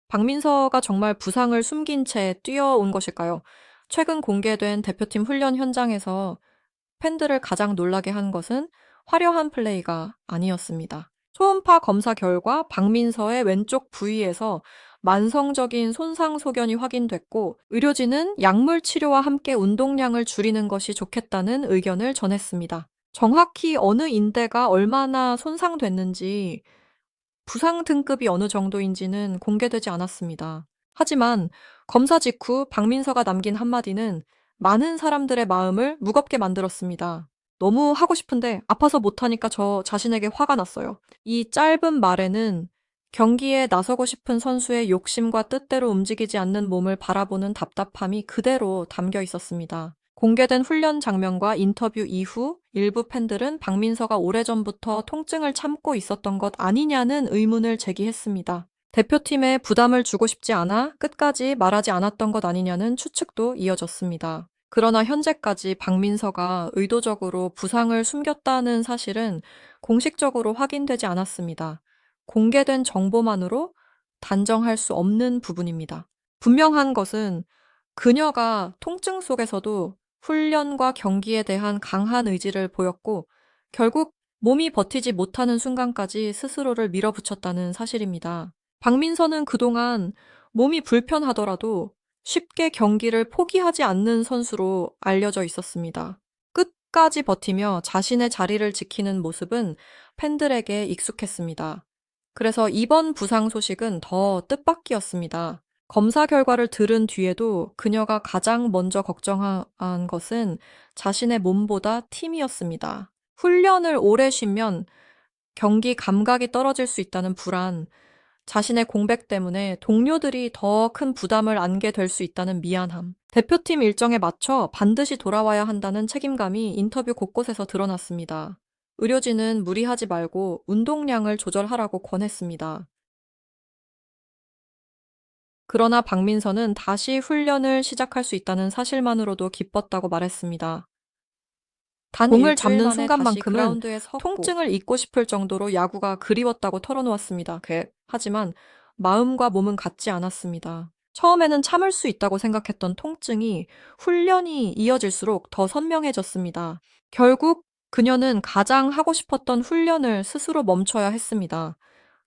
박민서가 정말 부상을 숨긴 채 뛰어온 것일까요? 최근 공개된 대표팀 훈련 현장에서 팬들을 가장 놀라게 한 것은 화려한 플레이가 아니었습니다. 초음파 검사 결과 박민서의 왼쪽 부위에서 만성적인 손상 소견이 확인됐고, 의료진은 약물 치료와 함께 운동량을 줄이는 것이 좋겠다는 의견을 전했습니다. 정확히 어느 인대가 얼마나 손상됐는지, 부상 등급이 어느 정도인지는 공개되지 않았습니다. 하지만 검사 직후 박민서가 남긴 한마디는 많은 사람들의 마음을 무겁게 만들었습니다. 너무 하고 싶은데 아파서 못하니까 저 자신에게 화가 났어요. 이 짧은 말에는 경기에 나서고 싶은 선수의 욕심과 뜻대로 움직이지 않는 몸을 바라보는 답답함이 그대로 담겨 있었습니다. 공개된 훈련 장면과 인터뷰 이후 일부 팬들은 박민서가 오래전부터 통증을 참고 있었던 것 아니냐는 의문을 제기했습니다. 대표팀에 부담을 주고 싶지 않아 끝까지 말하지 않았던 것 아니냐는 추측도 이어졌습니다. 그러나 현재까지 박민서가 의도적으로 부상을 숨겼다는 사실은 공식적으로 확인되지 않았습니다. 공개된 정보만으로 단정할 수 없는 부분입니다. 분명한 것은 그녀가 통증 속에서도 훈련과 경기에 대한 강한 의지를 보였고, 결국 몸이 버티지 못하는 순간까지 스스로를 밀어붙였다는 사실입니다. 박민서는 그동안 몸이 불편하더라도 쉽게 경기를 포기하지 않는 선수로 알려져 있었습니다. 끝까지 버티며 자신의 자리를 지키는 모습은 팬들에게 익숙했습니다. 그래서 이번 부상 소식은 더 뜻밖이었습니다. 검사 결과를 들은 뒤에도 그녀가 가장 먼저 걱정한 것은 자신의 몸보다 팀이었습니다. 훈련을 오래 쉬면 경기 감각이 떨어질 수 있다는 불안, 자신의 공백 때문에 동료들이 더 큰 부담을 안게 될 수 있다는 미안함, 대표팀 일정에 맞춰 반드시 돌아와야 한다는 책임감이 인터뷰 곳곳에서 드러났습니다. 의료진은 무리하지 말고 운동량을 조절하라고 권했습니다. 그러나 박민서는 다시 훈련을 시작할 수 있다는 사실만으로도 기뻤다고 말했습니다. 단 공을 잡는 다시 순간만큼은 통증을 잊고 싶을 정도로 야구가 그리웠다고 털어놓았습니다. 하지만 마음과 몸은 같지 않았습니다. 처음에는 참을 수 있다고 생각했던 통증이 훈련이 이어질수록 더 선명해졌습니다. 결국 그녀는 가장 하고 싶었던 훈련을 스스로 멈춰야 했습니다.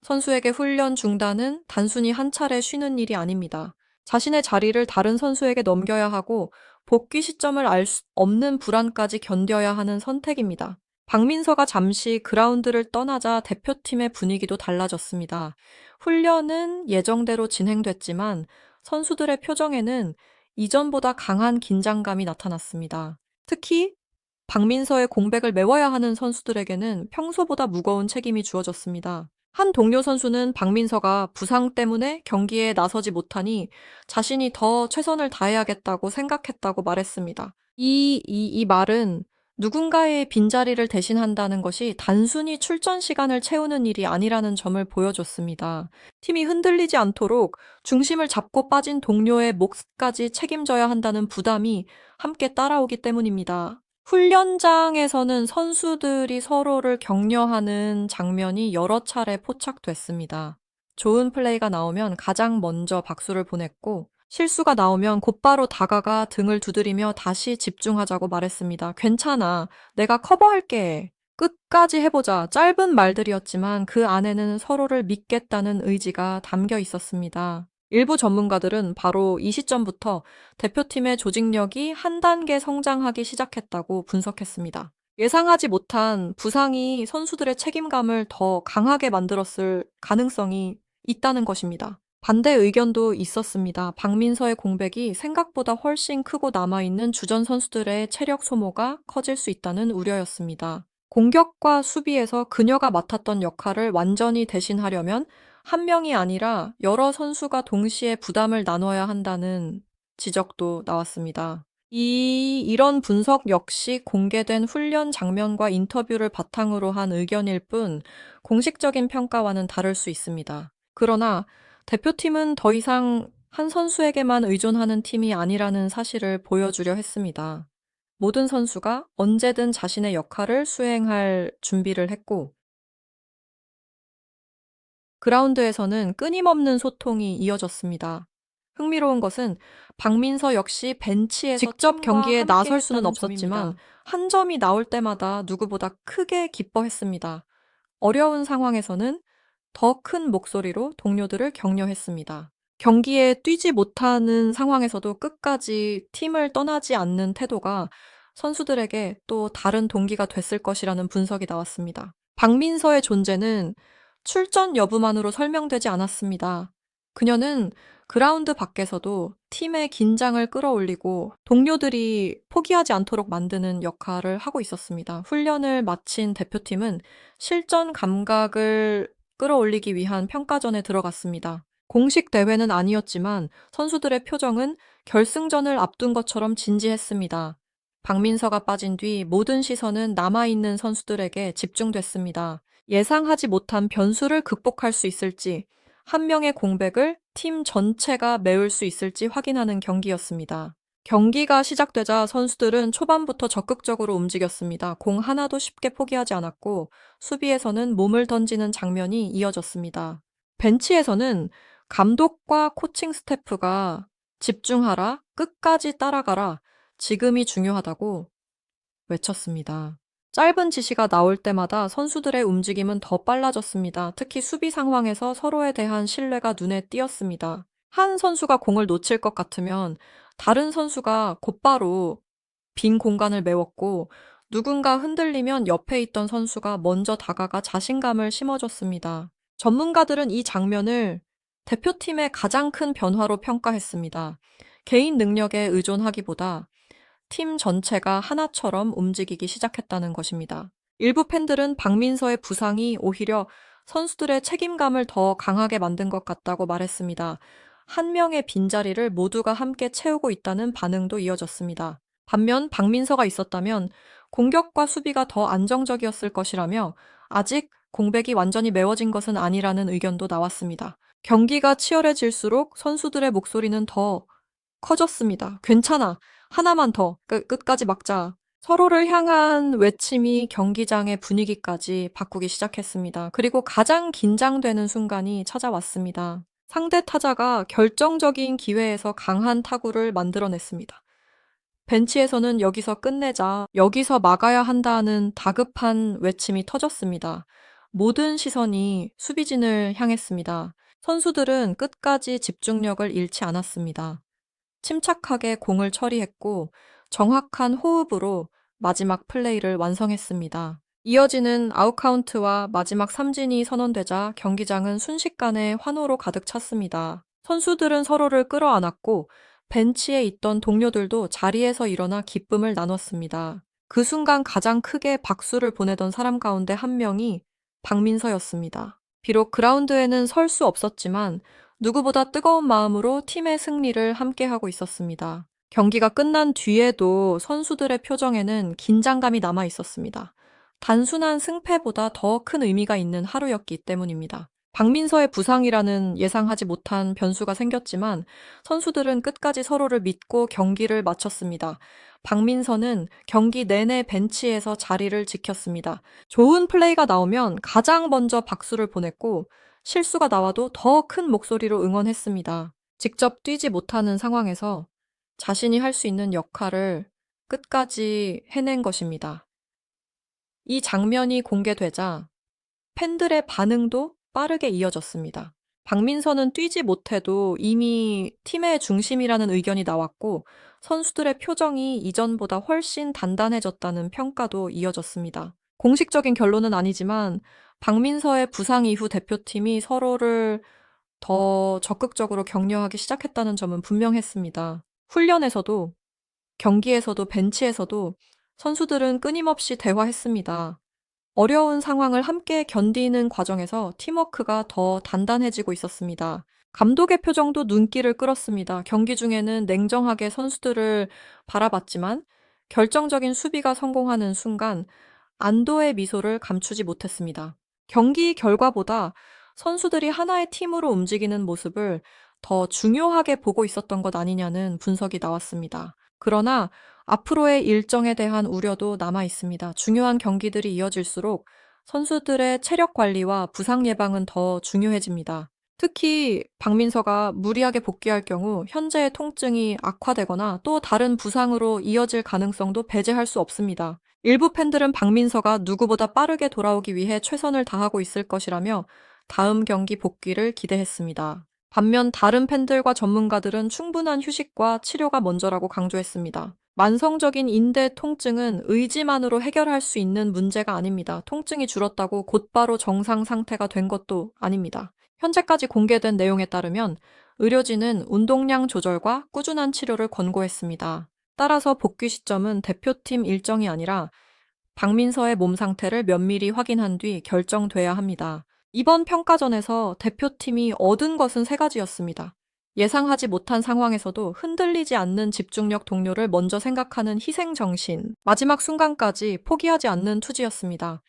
선수에게 훈련 중단은 단순히 한 차례 쉬는 일이 아닙니다. 자신의 자리를 다른 선수에게 넘겨야 하고 복귀 시점을 알 수 없는 불안까지 견뎌야 하는 선택입니다. 박민서가 잠시 그라운드를 떠나자 대표팀의 분위기도 달라졌습니다. 훈련은 예정대로 진행됐지만 선수들의 표정에는 이전보다 강한 긴장감이 나타났습니다. 특히 박민서의 공백을 메워야 하는 선수들에게는 평소보다 무거운 책임이 주어졌습니다. 한 동료 선수는 박민서가 부상 때문에 경기에 나서지 못하니 자신이 더 최선을 다해야겠다고 생각했다고 말했습니다. 이 말은 누군가의 빈자리를 대신한다는 것이 단순히 출전 시간을 채우는 일이 아니라는 점을 보여줬습니다. 팀이 흔들리지 않도록 중심을 잡고 빠진 동료의 몫까지 책임져야 한다는 부담이 함께 따라오기 때문입니다. 훈련장에서는 선수들이 서로를 격려하는 장면이 여러 차례 포착됐습니다. 좋은 플레이가 나오면 가장 먼저 박수를 보냈고, 실수가 나오면 곧바로 다가가 등을 두드리며 다시 집중하자고 말했습니다. 괜찮아. 내가 커버할게. 끝까지 해보자. 짧은 말들이었지만 그 안에는 서로를 믿겠다는 의지가 담겨 있었습니다. 일부 전문가들은 바로 이 시점부터 대표팀의 조직력이 한 단계 성장하기 시작했다고 분석했습니다. 예상하지 못한 부상이 선수들의 책임감을 더 강하게 만들었을 가능성이 있다는 것입니다. 반대 의견도 있었습니다. 박민서의 공백이 생각보다 훨씬 크고 남아있는 주전 선수들의 체력 소모가 커질 수 있다는 우려였습니다. 공격과 수비에서 그녀가 맡았던 역할을 완전히 대신하려면 한 명이 아니라 여러 선수가 동시에 부담을 나눠야 한다는 지적도 나왔습니다. 이런 분석 역시 공개된 훈련 장면과 인터뷰를 바탕으로 한 의견일 뿐 공식적인 평가와는 다를 수 있습니다. 그러나 대표팀은 더 이상 한 선수에게만 의존하는 팀이 아니라는 사실을 보여주려 했습니다. 모든 선수가 언제든 자신의 역할을 수행할 준비를 했고, 그라운드에서는 끊임없는 소통이 이어졌습니다. 흥미로운 것은 박민서 역시 벤치에서 직접 경기에 나설 수는 없었지만 한 점이 나올 때마다 누구보다 크게 기뻐했습니다. 어려운 상황에서는 더 큰 목소리로 동료들을 격려했습니다. 경기에 뛰지 못하는 상황에서도 끝까지 팀을 떠나지 않는 태도가 선수들에게 또 다른 동기가 됐을 것이라는 분석이 나왔습니다. 박민서의 존재는 출전 여부만으로 설명되지 않았습니다. 그녀는 그라운드 밖에서도 팀의 긴장을 끌어올리고 동료들이 포기하지 않도록 만드는 역할을 하고 있었습니다. 훈련을 마친 대표팀은 실전 감각을 끌어올리기 위한 평가전에 들어갔습니다. 공식 대회는 아니었지만 선수들의 표정은 결승전을 앞둔 것처럼 진지했습니다. 박민서가 빠진 뒤 모든 시선은 남아있는 선수들에게 집중됐습니다. 예상하지 못한 변수를 극복할 수 있을지, 한 명의 공백을 팀 전체가 메울 수 있을지 확인하는 경기였습니다. 경기가 시작되자 선수들은 초반부터 적극적으로 움직였습니다. 공 하나도 쉽게 포기하지 않았고 수비에서는 몸을 던지는 장면이 이어졌습니다. 벤치에서는 감독과 코칭 스태프가 집중하라, 끝까지 따라가라, 지금이 중요하다고 외쳤습니다. 짧은 지시가 나올 때마다 선수들의 움직임은 더 빨라졌습니다. 특히 수비 상황에서 서로에 대한 신뢰가 눈에 띄었습니다. 한 선수가 공을 놓칠 것 같으면 다른 선수가 곧바로 빈 공간을 메웠고 누군가 흔들리면 옆에 있던 선수가 먼저 다가가 자신감을 심어줬습니다. 전문가들은 이 장면을 대표팀의 가장 큰 변화로 평가했습니다. 개인 능력에 의존하기보다 팀 전체가 하나처럼 움직이기 시작했다는 것입니다. 일부 팬들은 박민서의 부상이 오히려 선수들의 책임감을 더 강하게 만든 것 같다고 말했습니다. 한 명의 빈자리를 모두가 함께 채우고 있다는 반응도 이어졌습니다. 반면 박민서가 있었다면 공격과 수비가 더 안정적이었을 것이라며 아직 공백이 완전히 메워진 것은 아니라는 의견도 나왔습니다. 경기가 치열해질수록 선수들의 목소리는 더 커졌습니다. 괜찮아. 하나만 더. 끝까지 막자. 서로를 향한 외침이 경기장의 분위기까지 바꾸기 시작했습니다. 그리고 가장 긴장되는 순간이 찾아왔습니다. 상대 타자가 결정적인 기회에서 강한 타구를 만들어냈습니다. 벤치에서는 여기서 끝내자, 여기서 막아야 한다는 다급한 외침이 터졌습니다. 모든 시선이 수비진을 향했습니다. 선수들은 끝까지 집중력을 잃지 않았습니다. 침착하게 공을 처리했고 정확한 호흡으로 마지막 플레이를 완성했습니다. 이어지는 아웃카운트와 마지막 삼진이 선언되자 경기장은 순식간에 환호로 가득 찼습니다. 선수들은 서로를 끌어안았고 벤치에 있던 동료들도 자리에서 일어나 기쁨을 나눴습니다. 그 순간 가장 크게 박수를 보내던 사람 가운데 한 명이 박민서였습니다. 비록 그라운드에는 설 수 없었지만 누구보다 뜨거운 마음으로 팀의 승리를 함께하고 있었습니다. 경기가 끝난 뒤에도 선수들의 표정에는 긴장감이 남아 있었습니다. 단순한 승패보다 더 큰 의미가 있는 하루였기 때문입니다. 박민서의 부상이라는 예상하지 못한 변수가 생겼지만 선수들은 끝까지 서로를 믿고 경기를 마쳤습니다. 박민서는 경기 내내 벤치에서 자리를 지켰습니다. 좋은 플레이가 나오면 가장 먼저 박수를 보냈고 실수가 나와도 더 큰 목소리로 응원했습니다. 직접 뛰지 못하는 상황에서 자신이 할 수 있는 역할을 끝까지 해낸 것입니다. 이 장면이 공개되자 팬들의 반응도 빠르게 이어졌습니다. 박민서는 뛰지 못해도 이미 팀의 중심이라는 의견이 나왔고 선수들의 표정이 이전보다 훨씬 단단해졌다는 평가도 이어졌습니다. 공식적인 결론은 아니지만 박민서의 부상 이후 대표팀이 서로를 더 적극적으로 격려하기 시작했다는 점은 분명했습니다. 훈련에서도, 경기에서도, 벤치에서도 선수들은 끊임없이 대화했습니다. 어려운 상황을 함께 견디는 과정에서 팀워크가 더 단단해지고 있었습니다. 감독의 표정도 눈길을 끌었습니다. 경기 중에는 냉정하게 선수들을 바라봤지만 결정적인 수비가 성공하는 순간 안도의 미소를 감추지 못했습니다. 경기 결과보다 선수들이 하나의 팀으로 움직이는 모습을 더 중요하게 보고 있었던 것 아니냐는 분석이 나왔습니다. 그러나 앞으로의 일정에 대한 우려도 남아 있습니다. 중요한 경기들이 이어질수록 선수들의 체력 관리와 부상 예방은 더 중요해집니다. 특히 박민서가 무리하게 복귀할 경우 현재의 통증이 악화되거나 또 다른 부상으로 이어질 가능성도 배제할 수 없습니다. 일부 팬들은 박민서가 누구보다 빠르게 돌아오기 위해 최선을 다하고 있을 것이라며 다음 경기 복귀를 기대했습니다. 반면 다른 팬들과 전문가들은 충분한 휴식과 치료가 먼저라고 강조했습니다. 만성적인 인대 통증은 의지만으로 해결할 수 있는 문제가 아닙니다. 통증이 줄었다고 곧바로 정상 상태가 된 것도 아닙니다. 현재까지 공개된 내용에 따르면 의료진은 운동량 조절과 꾸준한 치료를 권고했습니다. 따라서 복귀 시점은 대표팀 일정이 아니라 박민서의 몸 상태를 면밀히 확인한 뒤 결정돼야 합니다. 이번 평가전에서 대표팀이 얻은 것은 세 가지였습니다. 예상하지 못한 상황에서도 흔들리지 않는 집중력, 동료를 먼저 생각하는 희생정신, 마지막 순간까지 포기하지 않는 투지였습니다.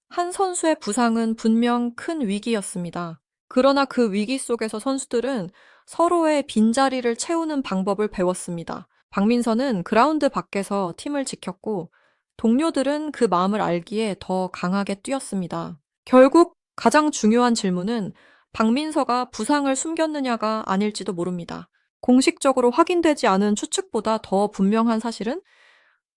한 선수의 부상은 분명 큰 위기였습니다. 그러나 그 위기 속에서 선수들은 서로의 빈자리를 채우는 방법을 배웠습니다. 박민서는 그라운드 밖에서 팀을 지켰고 동료들은 그 마음을 알기에 더 강하게 뛰었습니다. 결국 가장 중요한 질문은 박민서가 부상을 숨겼느냐가 아닐지도 모릅니다. 공식적으로 확인되지 않은 추측보다 더 분명한 사실은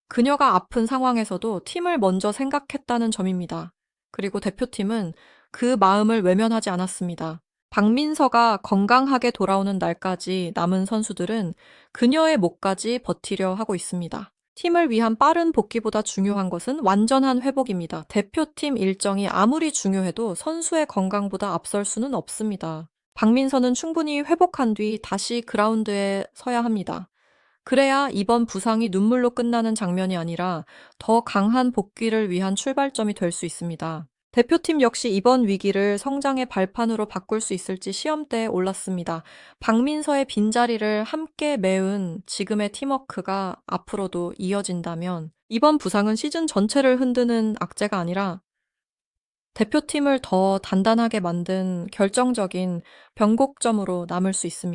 그녀가 아픈 상황에서도 팀을 먼저 생각했다는 점입니다. 그리고 대표팀은 그 마음을 외면하지 않았습니다. 박민서가 건강하게 돌아오는 날까지 남은 선수들은 그녀의 목까지 버티려 하고 있습니다. 팀을 위한 빠른 복귀보다 중요한 것은 완전한 회복입니다. 대표팀 일정이 아무리 중요해도 선수의 건강보다 앞설 수는 없습니다. 박민서는 충분히 회복한 뒤 다시 그라운드에 서야 합니다. 그래야 이번 부상이 눈물로 끝나는 장면이 아니라 더 강한 복귀를 위한 출발점이 될 수 있습니다. 대표팀 역시 이번 위기를 성장의 발판으로 바꿀 수 있을지 시험대에 올랐습니다. 박민서의 빈자리를 함께 메운 지금의 팀워크가 앞으로도 이어진다면 이번 부상은 시즌 전체를 흔드는 악재가 아니라 대표팀을 더 단단하게 만든 결정적인 변곡점으로 남을 수 있습니다.